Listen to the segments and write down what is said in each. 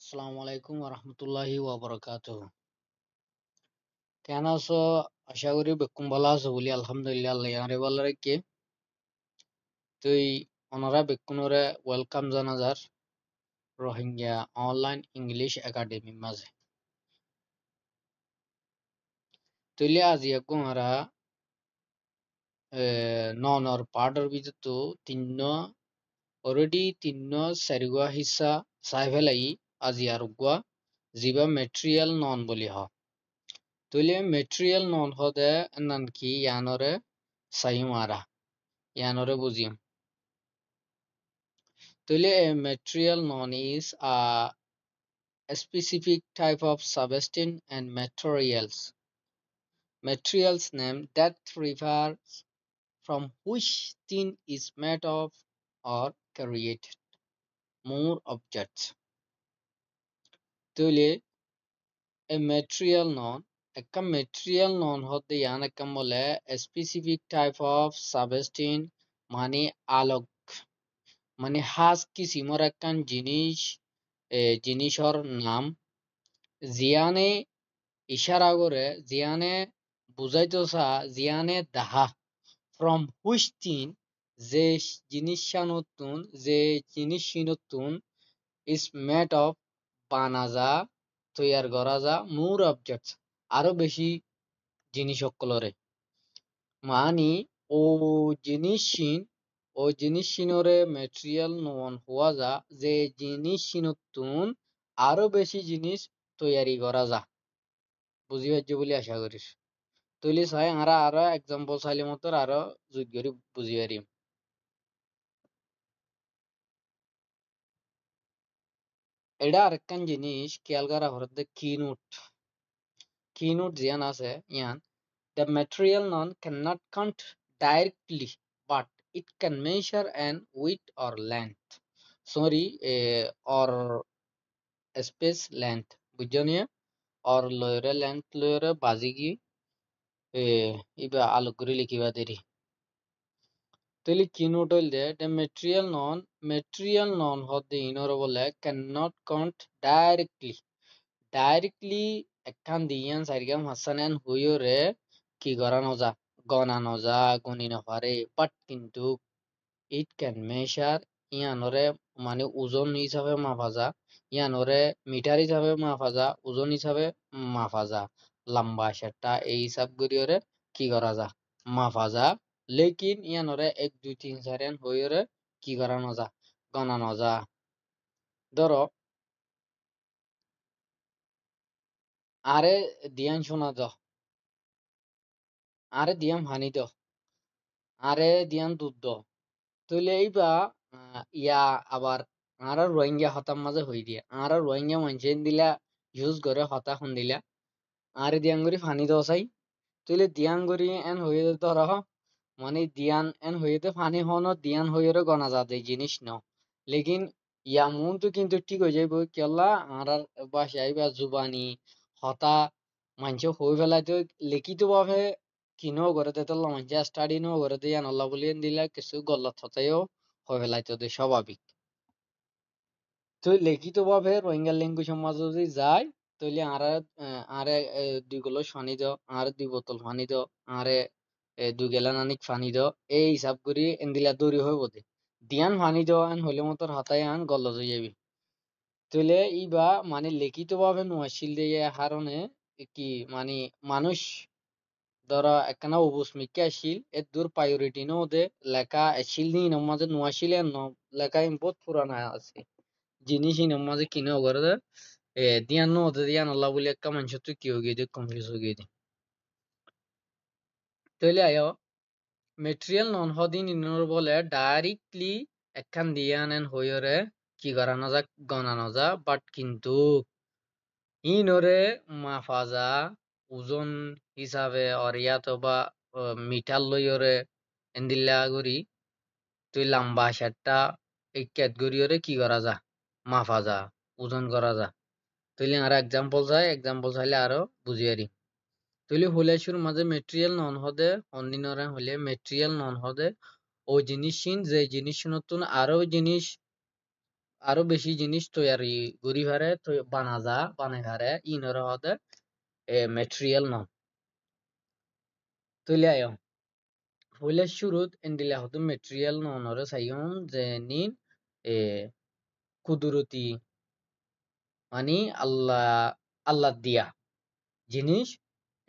আসসালামু আলাইকুম রহমতুল্লাহি ওয়াবারাকাতুহ। কেন আছো? আশা করি বেকুম ভালো আছো বলি আলহামদুলিল্লাহ আল্লাহ ইয়ারে ভালো রেখে তুই ওনারা বেকুনরে ওয়েলকাম জানাজার রোহিঙ্গা অনলাইন ইংলিশ একাডেমি মাঝে তুইলে আজি গুহারা ননর পার্টর ভিতর তো তিন্ন অলরেডি তিন্ন সারিগুয়া হিসা সাইফেলাই আজি আর গুয়া জিবা মেটেরিয়াল নন বলি হ তুইলে মেটেরিয়াল নন হদে নানকি ইয়ানরে সাইমারা ইয়ানরে বুঝিম তাহলে a material known is a specific type of substance and materials name that refers from which thing is made of or created more objects তাহলে a material known একটা material known হতে ইয়ান একটা বলে a specific type of substance মানে আলোক মানে হাস কিসিমর একখান জিনিসর নাম জিয়ানে ইশারা করে জিয়ানে বুঝাইতেছা জিয়ানে দাহা ফ্রম হুইচ থিং যে জিনিস যে জিনিস নতুন ইজ মেড অফ বানা যা তৈয়ার করা যা মোর অবজেক্টস আরো বেশি জিনিস সকলরে মানি ও জিনিসিন ও জিনিসিনরে ম্যাটেরিয়াল নন হওয়া যা যে জিনিস নতুন আরো বেশি জিনিস তৈয়ারি করা যা বুঝি পাইছো বলে আশা করিস তুইলে চাই আরা আরো এক্সাম্পল চাইলে মতো আরো যোগ্য করে বুঝি পারিম এটা আরেকখান জিনিস খেয়াল করা হরতে কিনোট জিয়ান আছে ইয়ান the material known cannot count directly but it can measure an width or length sorry or space length বুঝছো নিয়ে or লয়রে length লয়রে বাজিকি ইবা আলোক করে লিখিবা দেরি তাহলে কি নোট হইল দে the material known হতে ইনর বলে cannot count directly একখান দিয়ান সাইরগাম হাসানান হইরে কি করানো যা গণানো যা গণি না পারে বাট কিন্তু ইট ক্যান মেজার ইয়ানরে মানে ওজন হিসাবে মাপা যা ইয়ানরে মিটার হিসাবে মাপা যা ওজন হিসাবে মাপা যা লম্বা সেটা এই হিসাব করিয়রে কি করা যা মাপা যা লেকিন ইয়ানরে 1 2 3 4 হইরে কি করানো যা গণানো যা ধরো আরে দিয়ান শোনা দ আরে দিয়াম হানি দ আরে দিয়ান দুধ দ তুইলে এইবা ইয়া আবার আর রোহিঙ্গা হতার মাঝে হই দিয়া আর রোহিঙ্গা মানুষের দিলা ইউজ করে হতা হন দিলা আর দিয়াঙ্গুরি ফানি দসাই তুইলে দিয়াঙ্গুরি এন হয়ে ধর মানে দিয়ান এন হইতে ফানি হন দিয়ান হইরে গনা যাতে জিনিস ন লেকিন ইয়ামুন তো কিন্তু ঠিক হয়ে যাইব কেলা আর বাসায় বা জুবানি হতা মানুষ হই ফেলাই তো লিখিত ভাবে কিনো করে তো মানুষ স্টাডি নো করে দিয়ান আল্লাহ বলিয়ে দিলা কিছু গল্লত হতাইও হই ফেলাই তো স্বাভাবিক তো লিখিত ভাবে রোহিঙ্গা ল্যাঙ্গুয়েজ মাঝে যদি যায় তাহলে আরে 2 গ্লাস পানি দাও আর 2 বোতল পানি দাও আরে 2 গ্যালন আনিক পানি দাও এই হিসাব করি এন্দিলা দৌড়ি হইব দে দিয়ান পানি দাও আন হলে মতর হাতায় আন গল্লত হয়ে যাবি তাহলে ইবা মানে লিখিত ভাবে নোয়াশিল দিয়ে হারণে কি মানে মানুষ ধরা একখানা অবস্মিকা আসিল এর দূর প্রায়োরিটি নো দে লেখা আসিল নি নমাজে নোয়াশিল লেখা বহুত পুরানা আছে জিনিস মাঝে কিনে করে দিয়ান নো দিয়ান আল্লাহ বলে একটা মানুষ তুই কি হয়ে গিয়ে কনফিউজ হয়ে গিয়ে তাহলে আয় মেটেরিয়াল নন হদিন ইনর বলে ডাইরেক্টলি একখান দিয়ান এন হইরে কি করানো যা গণানো যা বাট কিন্তু ইনরে মাফাজা ওজন হিসাবে অরিয়াত বা মিটার লইরে এন্দিল্লা করি তুই লম্বা সেটটা এই ক্যাটগরিয়রে কি করা যা মাফা যা ওজন করা যা তুইলে আর এক্সাম্পল চাইলে আরো বুঝিয়ারি তুইলে হুলেশুর মাঝে মেটেরিয়াল নন হদে অন্যরা হলে মেটেরিয়াল নন হদে ও জিনিসিন যে জিনিস নতুন আরো জিনিস আরো বেশি জিনিস তৈয়ারি করি পারে বানাই পারে ইনর হদে মেটেরিয়াল নন তুলে আয় হইলে শুরুত এন্ডিলা হতো মেটেরিয়াল ননরে সাইয়ন যে নিন এ কুদরতি মানে আল্লাহ আল্লাহ দিয়া জিনিস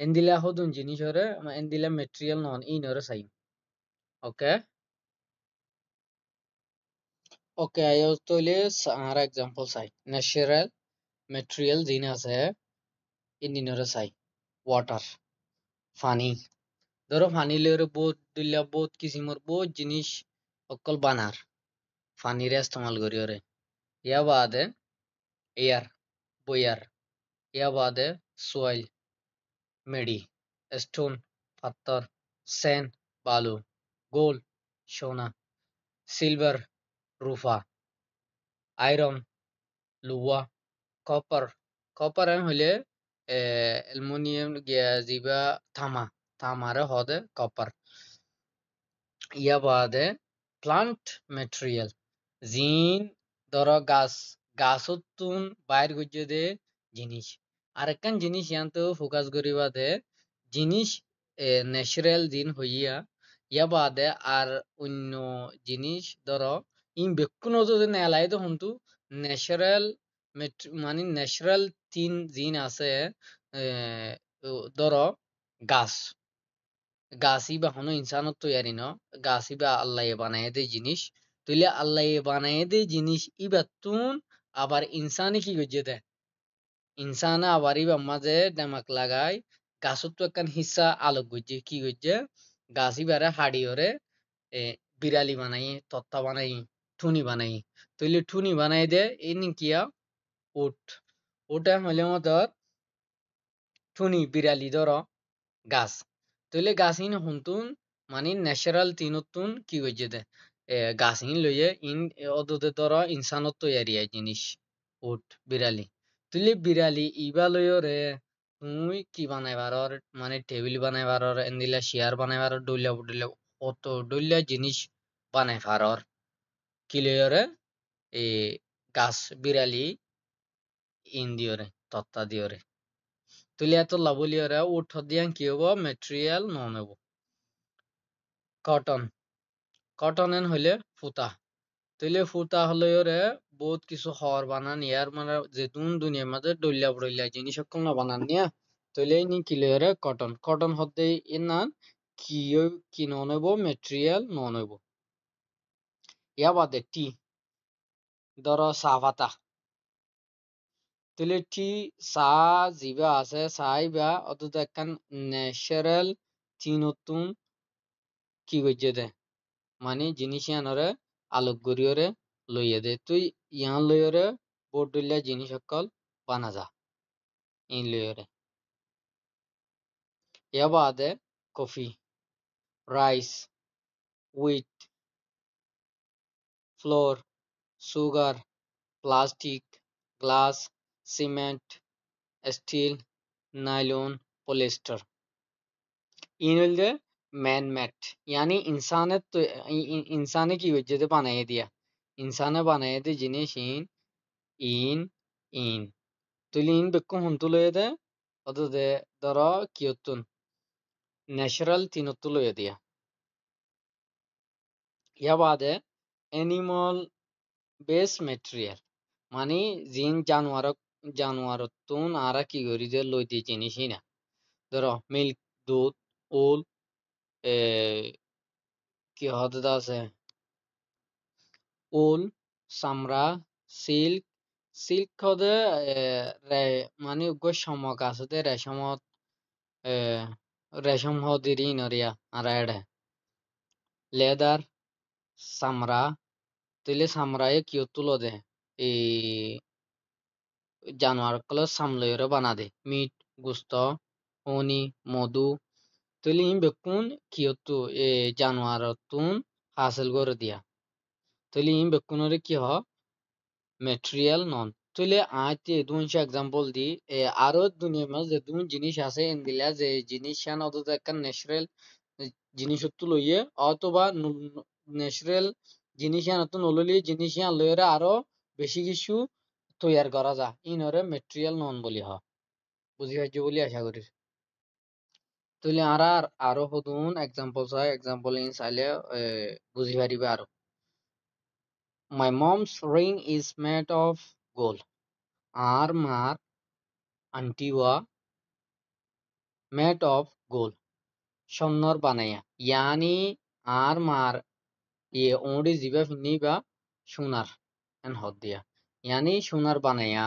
এন্দিলা হদুন জিনিস হরে এন্দিলা মেটেরিয়াল নন ইনরে সাই ওকে ওকে আয়ো তৈলে আর এক্সাম্পল সাই ন্যাচারাল মেটেরিয়াল জিন আছে ইন্দিনরে সাই ওয়াটার পানি ধরো পানি লেরে বহুত দিল্লা বহুত কিসিমর বহুত জিনিস অকল বানার পানিরে ইস্তেমাল করি ওরে ইয়া বাদে এয়ার বয়ার ইয়া বাদে সোয়েল মেডি স্টোন পাথর স্যান্ড বালু গোল্ড সোনা সিলভার রূপা আয়রন লুহা কপার কপার হইলে অ্যালুমিনিয়াম গিয়া জিবা তামারে হদে কপার ইয়া বাদে প্লান্ট ম্যাটেরিয়াল জিন ধরো গাছতুন বাইর গুজে দে জিনিস আরেকখান জিনিস ইয়ান্ত ফোকাস করি বাদে জিনিস ন্যাচারাল জিন হইয়া ইয়া বাদে আর অন্য জিনিস ধরো ইন বেকুন যদি নেলাই তো হন্তু ন্যাচারাল মানে ন্যাচারাল তিন জিন আছে ধরো গাছ গাছি বা হনো ইনসানত তৈয়ারি ন গাছি বা আল্লাহ বানায় দে জিনিস তুইলে আল্লাহ বানায় দে জিনিস ইবাতুন আবার ইনসানে কি গজ্জে দেয় ইনসানে আবার ইবা মাঝে দেমাক লাগায় গাছত তো একখান হিসা আলোক গজ্জে কি গজ্জে গাছি বারে হাড়ি ওরে এ বিড়ালি বানাই তত্তা বানাই ঠুনি বানাই তুইলে ঠুনি বানাই দে ইনি কিয়া উট ওটা হলে মতর ঠুনি বিড়ালি ধর গাছ তইলে গাছিন হুন্তুন মানে ন্যাচারাল তিনতুন কি হইছে দে গাছিন লইয়ে অদতে ধর ইনসানত তৈয়ারি জিনিস উট বিড়ালি তুইলে বিড়ালি ইবা লইয় রে তুই কি বানাই পারর মানে টেবিল বানাই পারর এন্দিলা চেয়ার বানাই পারর ডইলা ডইলা অত ডইলা জিনিস বানাই পারর কি লইয় রে এ গাছ বিড়ালি ইন দিয়রে তত্তা দিয়রে তুইলে এত লাভলিয়রে উঠ দিয়ান কি হবো মেটেরিয়াল নন হবো কটন কটন এন হইলে ফুতা তইলে ফুতা হলে ওরে বহুত কিছু হর বানান ইয়ার মানে যেতুন দুনিয়ার মাঝে ডইলা বড়ইলা জিনিস সকল না বানান নিয়া তইলে নি কিলে ওরে কটন কটন হতে ইনান কি কি নন হইব মেটেরিয়াল নন হইব ইয়া বাদে টি ধরো চা পাতা তইলে টি চা জিবা আছে চাইবা অত একখান ন্যাচারাল চিনতুন কি গজ্জে দে মানে জিনিস ইয়ানরে আলোক গরিয়রে লইয়ে দে তুই ইয়ান লইয়রে বড়ডুল্লা জিনিস সকল বানা যা ইন লইয়রে ইয়া বাদে coffee rice wheat flour sugar plastic glass cement steel nylon polyester ইন হইলে ম্যান মেড यानी इंसाने तो इंसाने की वजह से बनाए दिया इंसाने बनाए दे जिनिस ইন তুইলে ইন বেকুন হুন্তু লইয়ে দে অত দে ধর কিয়তুন ন্যাচারাল তিনত্তু লইয়ে দিয়া ইয়া বাদে এনিমল বেস মেটেরিয়াল মানে জিন জানোয়ারতুন আরা কি করি যে লই দিয়ে জিনিসই না ধর মিল্ক দুধ উল এ কি হতে আছে উল চামড়া সিল্ক সিল্ক হদে মানে উগ্র সমক আছে রেশমত রেশম হদিরি নরিয়া আর এডে লেদার চামড়া তুইলে চামড়ায় কিয় তুলো দে এই জানোয়ার কলে সামলয়রে বানা দে মিট গুস্ত হনি মধু তুইলে ইন বেকুন কিয়তু এ জানোয়ার তুন হাসিল করে দিয়া তুইলে ইন বেকুনরে কি হ মেটেরিয়াল নন তুইলে আইতে দুনশো এক্সাম্পল দি আরো দুনিয়ার মাঝে যেতুন জিনিস আছে ইন্দিলা যে জিনিস শান অত একটা ন্যাচারাল জিনিস তো লইয়ে অথবা ন্যাচারাল জিনিস আন তো নললি জিনিস আন লইরে আরো বেশি কিছু তৈয়ার করা যায় ইনরে মেটেরিয়াল নন বলি হয় বুঝি পাইছো বলি আশা করি তাহলে আর আরো হতুন এক্সাম্পল চাই এক্সাম্পল ইন চাইলে বুঝি পারিবে আরো my mom's ring is made of gold আর মার আন্টিওয়া মেড অফ গোল্ড স্বর্ণর বানাইয়া ইয়ানি আর মার ইয়ে ওঁডি জিবা ফিনিবা সোনার এন হদ দিয়া ইয়ানি সোনার বানাইয়া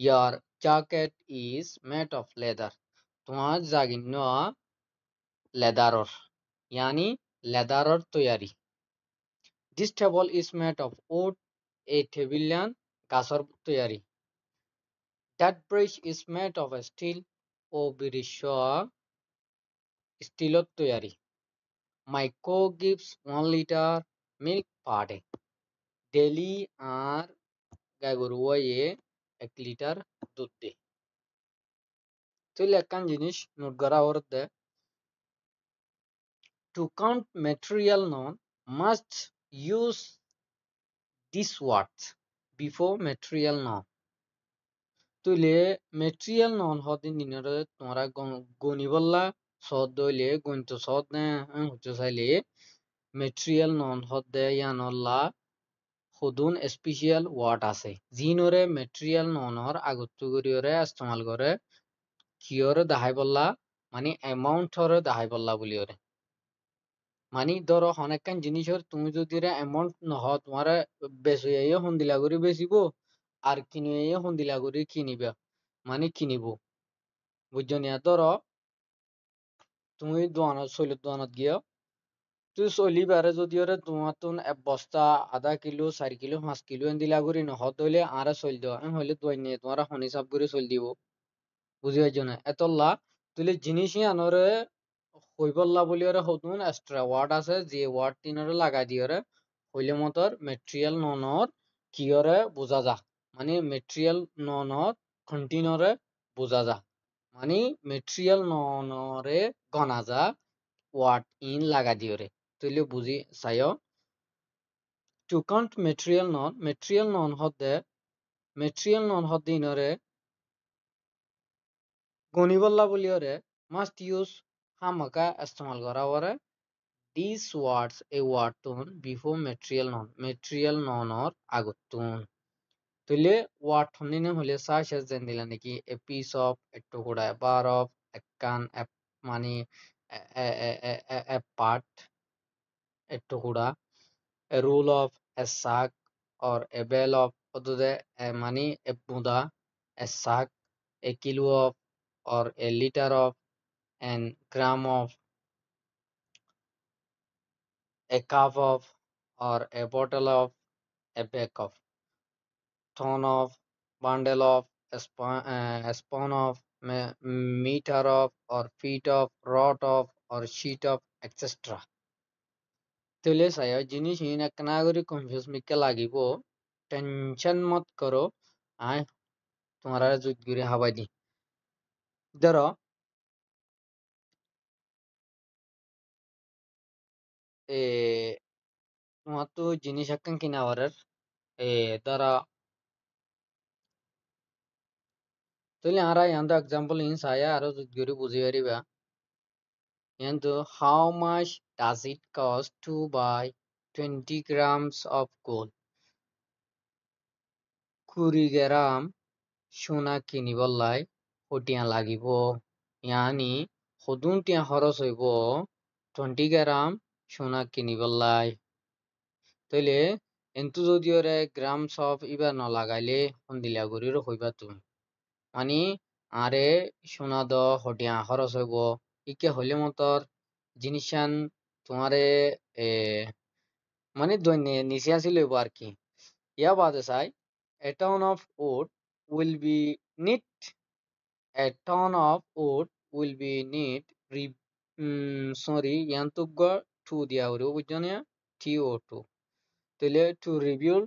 your jacket is made of leather তোমার জাগিন্ন লেদারর ইয়ানি লেদারর তৈয়ারি this table is made of wood এই টেবিলিয়ান গাছর তৈয়ারি that bridge is made of steel ও ব্রিজ স্টিলত তৈয়ারি my cow gives 1 litre milk per day daily আর গাই গরু এ 1 লিটার দুধ দেয় তাহলে একখান জিনিস নোট করা হরতে to count material noun must use this words before material noun তুইলে ম্যাটেরিয়াল নন হদিন দিনের তোমরা গণিবল্লা সদ দইলে গণিত সদ না হচ্ছে চাইলে ম্যাটেরিয়াল নন হদে ইয়ানল্লা সদুন স্পেশাল ওয়ার্ড আছে জিনরে ম্যাটেরিয়াল ননর আগত্তু করিয়রে ইস্তেমাল করে কিয়রে দাহাই বললা মানে অ্যামাউন্টরে দাহাই বললা বলিওরে মানে ধরো অনেকখান জিনিসের তুমি যদি অ্যামাউন্ট নহ তোমার বেচে সন্দিলা করে বেচিব আর কিনে সন্দিলা করে কিনিবা মানে কিনিব বুঝছো নিয়া ধরো তুমি দোকানত চইলের দোকানত গিয়া তুই চলি বারে যদি ওরে তোমার তো 1 বস্তা আধা কিলো 4 কিলো 5 কিলো এন দিলা করি নহ তইলে আরে চল দেওয়া হইলে দোয়াই নিয়ে তোমার হিসাব করে চল দিব বুঝি পাইছো না এতলা তুইলে জিনিসই আনরে হইবল্লা বলি ওরে হতুন এক্সট্রা ওয়ার্ড আছে যে ওয়ার্ড তিনরে লাগাই দিয়রে হইলে মতর মেটেরিয়াল ননর কিয়রে বোঝা যা মানে মেটেরিয়াল ননর কন্টিনরে বোঝা যা মানে মেটেরিয়াল ননরে গনা যা ওয়ার্ড ইন লাগা দিয়রে তুইলে বুঝি চাইও টু কাউন্ট মেটেরিয়াল নন হদ্দে ইনরে গনিবল্লা বলি ওরে মাস্ট ইউজ হামাকা ইস্তেমাল করা ওরে these words a word tone before material non or agutun তুলে word হনিনে হলে সাই শেষ দেন দিলা নাকি a piece of একটু কোড়া bar of একখান মানে a part একটু কোড়া a rule of a sack or a bale of অতদে মানে a Buda a sack a kilo of or a liter of and gram of a cup of or a bottle of a bag of ton of, bundle of, a span of, meter of, or feet of, rod of, or sheet of, etc. তাহলে সায়া জিনিস হিন এক না করে confuse মিকে লাগিব tension মত করো আয় তোমার যুদ্ধ করে হাবাই দি ধরো এ তোমার তো জিনিস একখান কিনা হওয়ার ধরো তাহলে আর ইয়ান এক্সাম্পল ইন সায়া আরো যুদ্ধ করে বুঝি পারিবা Yanto, how much does it cost to buy 20 grams of gold? 20 গ্রাম সোনা কিনিবলাই কটিয়া লাগিব ইয়ানি সদুন টিয়া খরচ হইব 20 গ্রাম সোনা কিনিবলাই তইলে এন্তু যদি ওরে গ্রামস অফ ইবা নলাগাইলে সন্দিলা গরির হইবা তুমি মানে আরে সোনা দ হটিয়া খরচ হইব ইকে হইলে মতর জিনিসান তোমারে এ মানে দৈন্যে নিচে আসি লইব আর কি ইয়া বাদে চাই a ton of wood will be need a ton of wood will be need sorry ইয়ান্তুগ টু দিয়া হইব বুঝছো না TO2 তাহলে to rebuild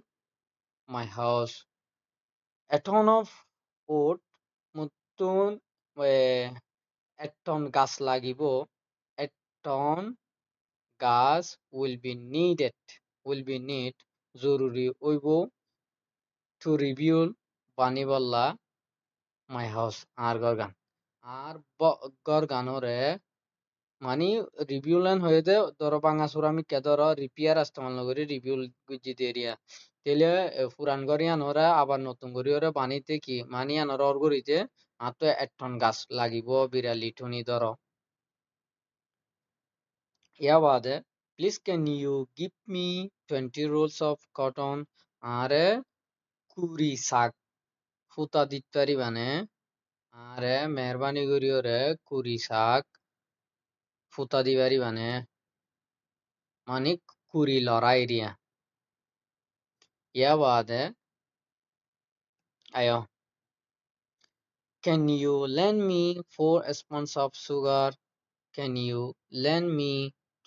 my house a ton of wood মতন এক টন গাছ লাগিব a ton গাছ will be need জরুরি হইব টু রিভিউল বানি বললা মাই হাউস আর গরগান আর গরগানরে মানে রিভিউলেন হয়েছে ধরো বাঙাচুর আমি কে ধরো রিপিয়ার ইস্তেমাল নকরি রিভিউল গুজি দিয়ে দিয়া তেলে পুরান গড়ি আনরা আবার নতুন গড়ি ওরে বানিতে কি মানি আনরা অর গড়িতে আর তো 1 টন গাছ লাগিব 42 টনি ধরো ইয়া বাদে please can you give me 20 rolls of cotton আরে কুড়ি শাক ফুতা দিতে পারিবানে আরে মেহরবানি করি ওরে কুড়ি শাক ফুতা দি পারিবানে মানে কুড়ি লড়াই রিয়া ইয়া বাদে আয়ো can you lend me 4 spoons of sugar can you lend me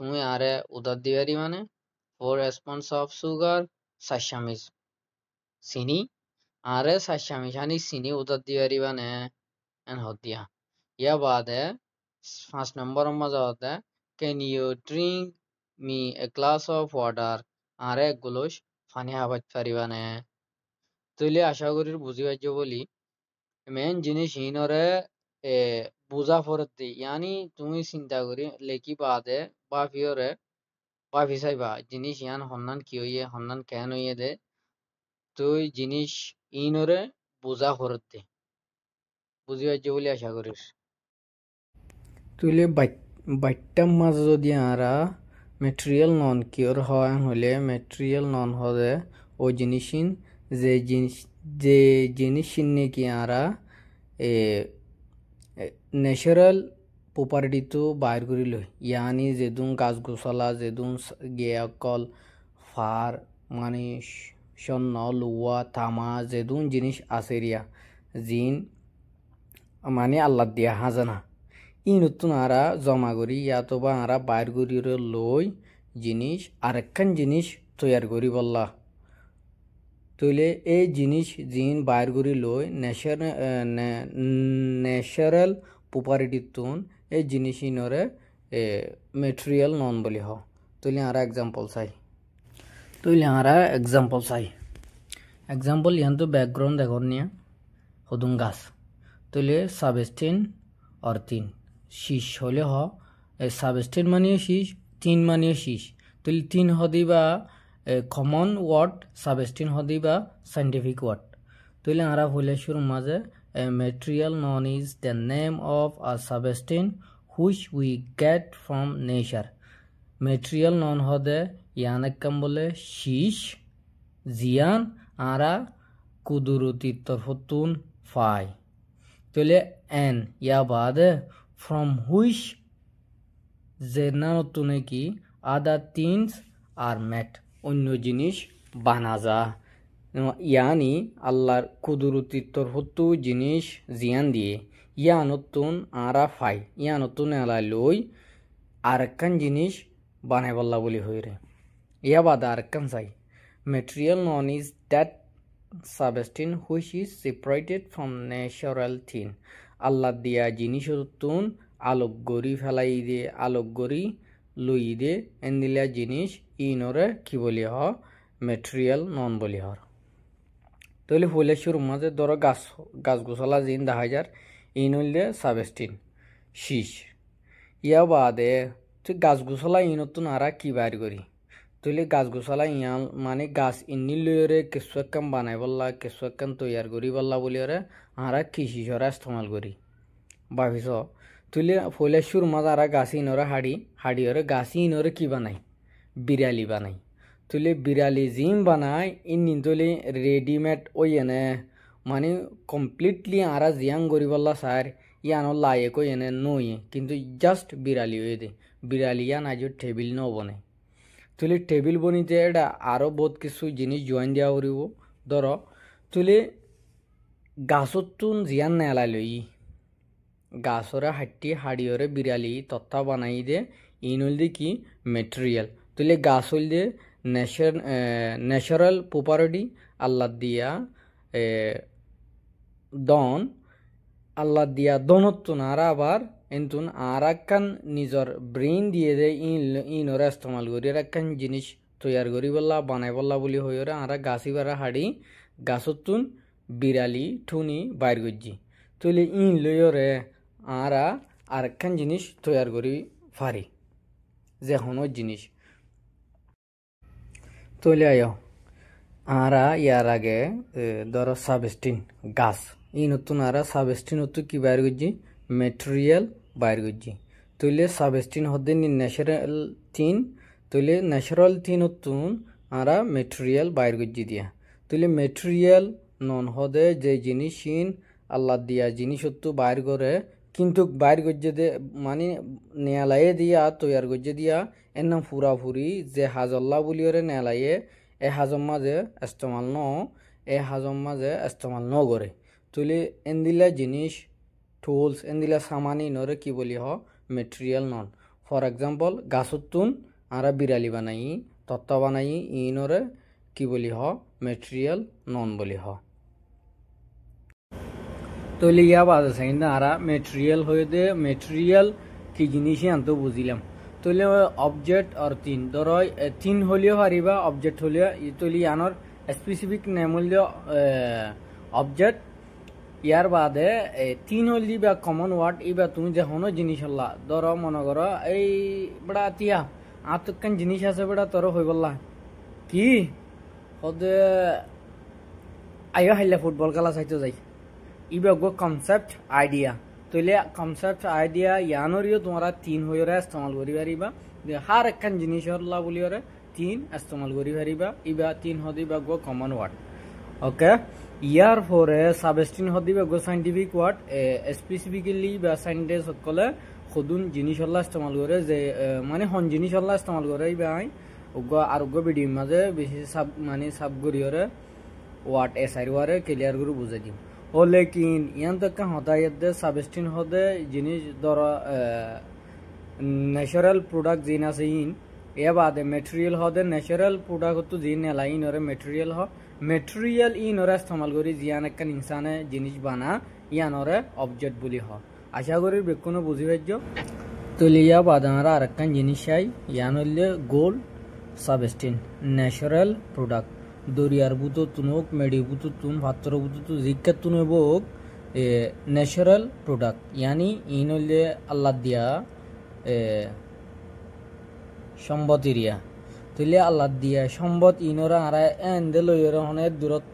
তুমি আরে উদার দিবারি মানে 4 spoons of sugar সাশামিজ চিনি আরে সাশামিজ আনি চিনি উদার দিবারি মানে এন হদিয়া ইয়া বাদে 5 নম্বর মজা হতে can you drink me a glass of water আরে গুলোস পানি হাবাত পারিবানে তুইলে আশা করি বুঝি পাইছো বলি মেন জিনিস হিনরে বুঝা ফরতে ইয়ানি তুমি চিন্তা করি লেকি বাদে বাফিওরে বাফি চাইবা জিনিস ইয়ান হন্নান কি হইয়ে হন্নান কেন হইয়ে দে তুই জিনিস ইনরে বুঝা ফরতে বুঝি পাইছো বলে আশা করিস তুইলে বাইটাম মাঝে যদি আরা মেটেরিয়াল নন কিওর হয় হলে মেটেরিয়াল নন হলে ও জিনিসিন যে জিনিস নাকি আরা ন্যাচারাল প্রপার্টিটো বাইর কৰি লয় ইয়ানি যেদুন গাছ গোছলা যেদুন গিয়া কল ফার মানে স্বর্ণ লুয়া তামা যেদুন জিনিস আছে রিয়া জিন মানে আল্লাহ দিয়া হাজানা ই নতুন আরা জমা করি ইয়াতোবা আরা বাইর করি লই জিনিস আরেকখান জিনিস তৈয়ার করি বললা তইলে এই জিনিস জিন বাইর করি লই ন্যাচারাল প্রপার্টিতুন এই জিনিস ইনরে মেটেরিয়াল নন বলি হ তইলে আরা এক্সাম্পল চাই এক্সাম্পল ইয়ান তো ব্যাকগ্রাউন্ড দেখর নিয়া হদুন গাছ তইলে সাবস্টেন और 3 শীষ হলে হ সাবস্টেন মানিয়ে শীষ 3 মানিয়ে শীষ তইলে 3 হদিবা কমন ওয়ার্ড সাবস্টেন হদিবা সাইন্টিফিক ওয়ার্ড তইলে আরা হলে শুরু মাঝে a material known is the name of a substance which we get from nature material known হদে ইয়ানেকাম বলে শীষ জিয়ান আরা কুদরতি তরফতুন ফাই তইলে এন ইয়া বাদে from which জেনানতুনে কি other things are made অন্য জিনিস বানা যা ইয়ানি আল্লাহর কুদরতি তরফতু জিনিস জিয়ান দিয়ে ইয়ানতুন আরা ফাই ইয়ানতুন আলা লই আরেকখান জিনিস বানাই বললা বলি হইরে ইয়া বাদে আরেকখান চাই material non is that substance which is separated from natural thing আল্লাহ দিয়া জিনিস তুন আলোক গরি ফেলাই দে আলোক গরি লই দে এন্দিলা জিনিস ইনরে কি বলি হ মেটেরিয়াল নন বলি হর তইলে ফুলে শুরু মাঝে ধরো গাছ গোছলা জিন 10,000 ইন হইলে সাবস্টেন শীষ ইয়া বাদে তুই গাছ গোছলা ইনতুন আরা কি বাইর করি তইলে গাছ গোছলা ইয়ান মানে গাছ ইন্নি লইরে কিছু একখান বানাই বললা কিছু একখান তৈয়ার করি বললা বলি ওরে আরা কৃষি সরা ইস্তেমাল করি ভাবিস তুইলে ফুলে শুরু মাঝে আরা গাছ ইনরে হাড়ি ওরে গাছ ইনরে কি বানাই বিড়ালি বানাই তুইলে বিড়ালি জিম বানাই ইন তুইলে রেডিমেড ওই এনে মানে কমপ্লিটলি আরা জিয়াং করি বললা স্যার ইয়ানো লায়ে কই এনে নই কিন্তু জাস্ট বিড়ালি হয়ে দে বিড়ালি ইয়ান আজ টেবিল ন বনে তুইলে টেবিল বনিতে এটা আরও বহুত কিছু জিনিস জয়েন দেওয়া করিব ধর তুইলে গাছতুন জিয়ান নেলা লই গাছরে হাড়িয়রে বিড়ালি তত্তা বানাই দে ইন হল দে কি মেটেরিয়াল তুইলে গাছ হল দে ন্যাচারাল প্রপার্টি আল্লাহ দিয়া দন আল্লাহ দিয়া দনতুন আরা আবার এন্তুন আর একখান নিজর ব্রেইন দিয়ে দে ইনরে ইস্তেমাল করি আর একখান জিনিস তৈয়ার করি বললা বানাই বললা বলি হইরে আরা গাছি বারা হাড়ি গাছতুন বিড়ালি ঠুনি বাইর করছি তুলে ইন লইরে আরা আরেকখান জিনিস তৈয়ার করি পারি যে হনো জিনিস তৈলে আয় আরা ইয়ার আগে ধরো সাবস্টিন গাছ ই নতুন আরা সাবস্টিন হতো কি বাইর করছি মেটেরিয়াল বাইর করছি তৈলে সাবস্টিন হতে নি ন্যাচারাল তিন তৈলে ন্যাচারাল তিন হতুন আরা মেটেরিয়াল বাইর করছি দিয়া তৈলে মেটেরিয়াল নন হদে যে জিনিস আল্লাহ দিয়া জিনিস হতো বাইর করে কিন্তু বাইর করছে দে মানে নেয়ালায়ে দিয়া তৈয়ার করছে দিয়া এর নাম ফুরাফুরি যে হাজল্লা বলিওরে নেয়ালায়ে এ হাজম মাঝে ইস্তেমাল এ হাজম মাঝে ইস্তেমাল করে তুলে এন্দিলা জিনিস টুলস এন্দিলা সামানি নরে কি বলি হ মেটেরিয়াল নন ফর এক্সাম্পল গাছতুন আরা বিড়ালি বানাই তত্ত্ব বানাই ইনরে কি বলি হ মেটেরিয়াল নন বলি হ তৈলে ইয়া বাদ আছে কিন্তু আরা মেটেরিয়াল হয়ে দে মেটেরিয়াল কি জিনিসই আনতো বুঝিলাম তৈলে অবজেক্ট আর তিন ধরো তিন হলিও হারিবা অবজেক্ট হলিও তৈলে ইয়ানোর স্পেসিফিক নেম হলিও অবজেক্ট ইয়ার বাদে তিন হলি বা কমন ওয়ার্ড এবার তুমি যে হনো জিনিস হল্লা ধরো মনে করো এই বেড়া তিয়া আতকান জিনিস আছে বেড়া তোর হয়ে বললা কি হদে আইও হাইলে ফুটবল খেলা চাইতে যাই ইবা গো কনসেপ্ট আইডিয়া তৈলে কনসেপ্ট আইডিয়া ইয়ানোরিও তোমারা তিন হইরে ইস্তেমাল করি পারিবা হার একখান জিনিস হল্লা বলিওরে তিন ইস্তেমাল করি পারিবা ইবা তিন হদিবা গো কমন ওয়ার্ড ওকে ইয়ার পরে সাবস্টিন হদিবা গো সাইন্টিফিক ওয়ার্ড স্পেসিফিক্যালি বা সাইন্টিস্ট সকলে খুদুন জিনিস হল্লা ইস্তেমাল করে যে মানে হন জিনিস হল্লা ইস্তেমাল করে ইবা উগো আর উগো ভিডিওর মাঝে বেশি সাব মানে সাব করিওরে ওয়ার্ড এসআই ওয়ারে ক্লিয়ার করে বুঝাই দিম ও লেকিন ইয়ান তক হতায়ত দে সাবস্টিন হদে জিনিস ধরো ন্যাচারাল প্রোডাক্ট জিন আছে ইন এ বাদে মেটেরিয়াল হদে ন্যাচারাল প্রোডাক্ট হতো জিন নেলাই নরে মেটেরিয়াল হ মেটেরিয়াল ইনরে ইস্তেমাল করি জিয়ান একখান ইনসানে জিনিস বানা ইয়ানরে অবজেক্ট বলি হ আশা করি বেকুনো বুঝি পাইছ তৈলে ইয়া বাদে আমরা আরেকখান জিনিস চাই ইয়ান হইলে গোল্ড সাবস্টিন ন্যাচারাল প্রোডাক্ট দরিয়ার বুতো তুনোক মেডি বুতো তুন ভাত্র বুতো তু জিজ্ঞাত তুন হোক ন্যাচারাল প্রোডাক্ট ইয়ানি ইন হইলে আল্লাহ দিয়া সম্বত এরিয়া তৈলে আল্লাহ দিয়া সম্বত ইনরা আর এন্দে লইরে হনের দূরত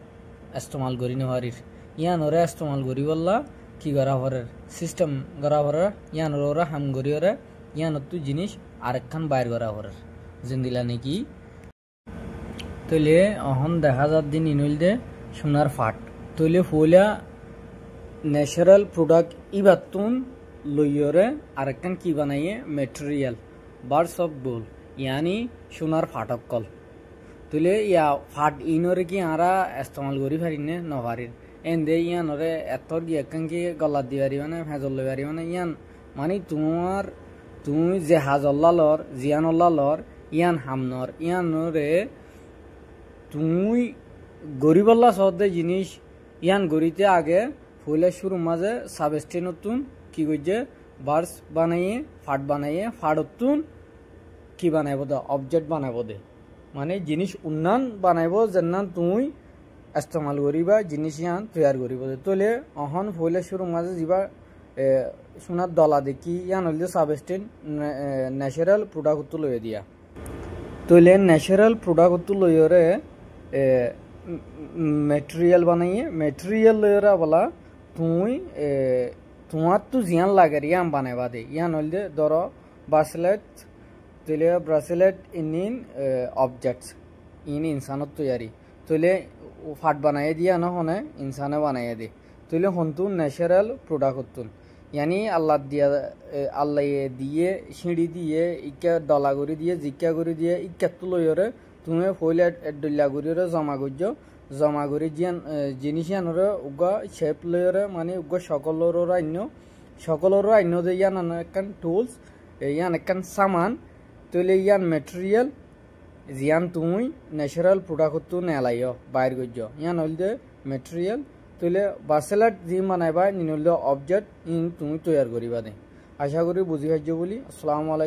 ইস্তেমাল করি নেওয়ারির ইয়ানরে ইস্তেমাল করি বললা কি করা হরের সিস্টেম করা হরে ইয়ানর ওরা হাম করি হরে ইয়ানত তু জিনিস আরেকখান বাইর করা হরের জিন্দিলা নাকি তৈলে অহন দেখা যার দিন ইনুল দে সোনার ফাট তৈলে ফুলা ন্যাচারাল প্রোডাক্ট ইবাতুন লইয়রে আরেকখান কি বানাইয়ে মেটেরিয়াল বার্ডস অফ গোল ইয়ানি সোনার ফাটকল তৈলে ইয়া ফাট ইনরে কি আরা ইস্তেমাল করি পারিনে নপারির এন্দে ইয়ানরে এতর কি একখান কি গলা দি পারিবা না ভেজল লই পারিবা না ইয়ান মানে তুমি যে হাজল্লা লর জিয়ানল্লা লর ইয়ান হামনর ইয়ানরে তুই গরিবল্লা সহদে জিনিস ইয়ান গরিতে আগে ফুলে শুরু মাঝে সাবস্টেন নতুন কি করছে বার্স বানাইয়ে ফাট বানাইয়ে ফাটতুন কি বানাইব দে অবজেক্ট বানাইব দে মানে জিনিস উন্নয়ন বানাইব যেন তুই ইস্তেমাল করিবা জিনিস ইয়ান তৈয়ার করিব দে তোলে অহন ফুলে শুরু মাঝে যা সোনার দলা দেখি ইয়ান হলে সাবস্টেন ন্যাচারাল প্রোডাক্ট লই দিয়া তোলে ন্যাচারাল প্রোডাক্ট লইরে মেটেরিয়াল বানাইয়ে মেটেরিয়াল লইরা বলা তুই তোমার তো জিয়ান লাগে ইয়ান বানাইবা দে ইয়ান হলে ধরো ব্রাসলেট তোলে ব্রাসলেট ইন অবজেক্টস ইন ইনসানত তৈয়ারি তোলে ফাট বানাইয়ে দিয়া না হনে ইনসানে বানাইয়ে দে তোলে হন্তু ন্যাচারাল প্রোডাক্ট হতুন ইয়ানি আল্লাহ দিয়া আল্লাহ দিয়ে সিঁড়ি দিয়ে ইকা ডলা করে দিয়ে জিকা করে দিয়ে ইকাত্তু লইরে তুমি ফইলে ডল্লা করে জমা করছো জমা করে জিনিস আনরে উগা শেপ লইরে মানে উগা সকলের আইন্য যে ইয়ান একখান টুলস ইয়ান একখান সামান তৈলে ইয়ান মেটেরিয়াল জিয়ান তুমি ন্যাচারাল প্রোডাক্ট নেলাইও বাইর করছো ইয়ান হইল যে মেটেরিয়াল তৈলে বার্সেলাট জি বানাইবা নিন হইল অবজেক্ট ইন তুমি তৈয়ার করিবা দে আশা করি বুঝি পাইছো বলি আসসালামু আলাইকুম।